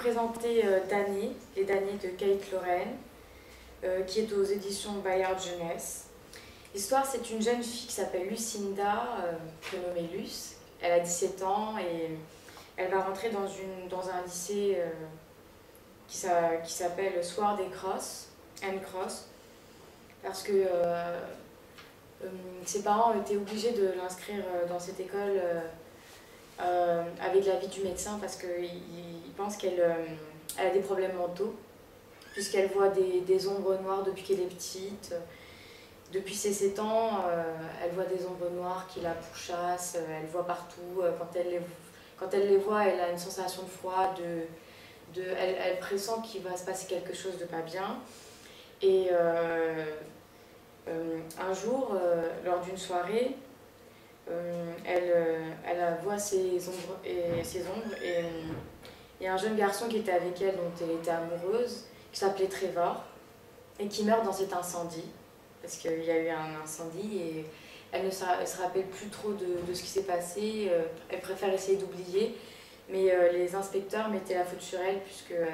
présenter Damnée, Les damnés de Kate Lorraine, qui est aux éditions Bayard Jeunesse. L'histoire, c'est une jeune fille qui s'appelle Lucinda, prénommée Luce. Elle a 17 ans et elle va rentrer dans un lycée qui s'appelle Sword and Cross, parce que ses parents ont été obligés de l'inscrire dans cette école avec l'avis du médecin parce qu'il pense qu'elle a des problèmes mentaux, puisqu'elle voit des ombres noires depuis qu'elle est petite. Depuis ses 7 ans, elle voit des ombres noires qui la pourchassent, elle voit partout. Quand elle les voit, elle a une sensation de froid, elle pressent qu'il va se passer quelque chose de pas bien. Et un jour, lors d'une soirée, elle voit ces ombres et il y a un jeune garçon qui était avec elle, dont elle était amoureuse, qui s'appelait Trevor, et qui meurt dans cet incendie, parce qu'il y a eu un incendie et elle ne se rappelle plus trop de ce qui s'est passé. Elle préfère essayer d'oublier, mais les inspecteurs mettaient la faute sur elle, puisqu'ils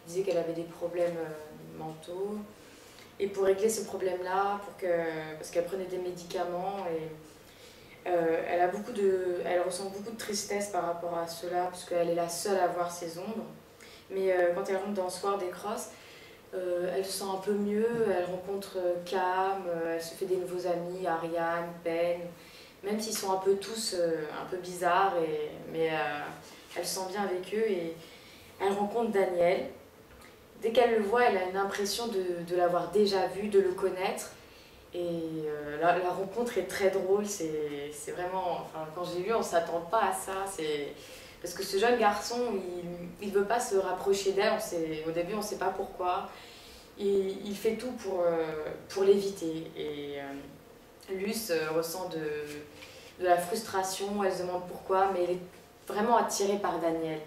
disaient qu'elle avait des problèmes mentaux. Et pour régler ce problème-là, parce qu'elle prenait des médicaments, et elle ressent beaucoup de tristesse par rapport à cela, puisqu'elle est la seule à voir ses ombres. Mais quand elle rentre dans Sword and Cross, elle se sent un peu mieux, elle rencontre Cam, elle se fait des nouveaux amis, Ariane, Ben, même s'ils sont un peu tous un peu bizarres, mais elle se sent bien avec eux, et elle rencontre Daniel. Dès qu'elle le voit, elle a une impression de l'avoir déjà vu, de le connaître. Et la rencontre est très drôle, c'est vraiment... Enfin, quand j'ai lu, on ne s'attend pas à ça. Parce que ce jeune garçon, il ne veut pas se rapprocher d'elle. Au début, on ne sait pas pourquoi. Il fait tout pour l'éviter. Et Luce ressent de la frustration, elle se demande pourquoi, mais elle est vraiment attirée par Daniel.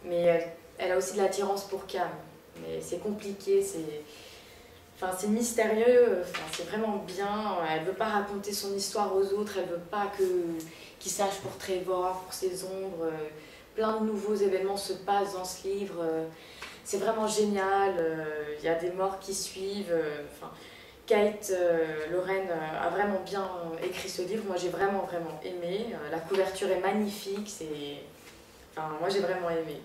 Mais elle a aussi de l'attirance pour Cam. Mais c'est compliqué, c'est mystérieux, c'est vraiment bien. Elle ne veut pas raconter son histoire aux autres, elle ne veut pas qu'ils sachent pour Trevor, pour ses ombres. Plein de nouveaux événements se passent dans ce livre. C'est vraiment génial, il y a des morts qui suivent. Kate Lorraine a vraiment bien écrit ce livre. Moi j'ai vraiment aimé. La couverture est magnifique. Moi j'ai vraiment aimé.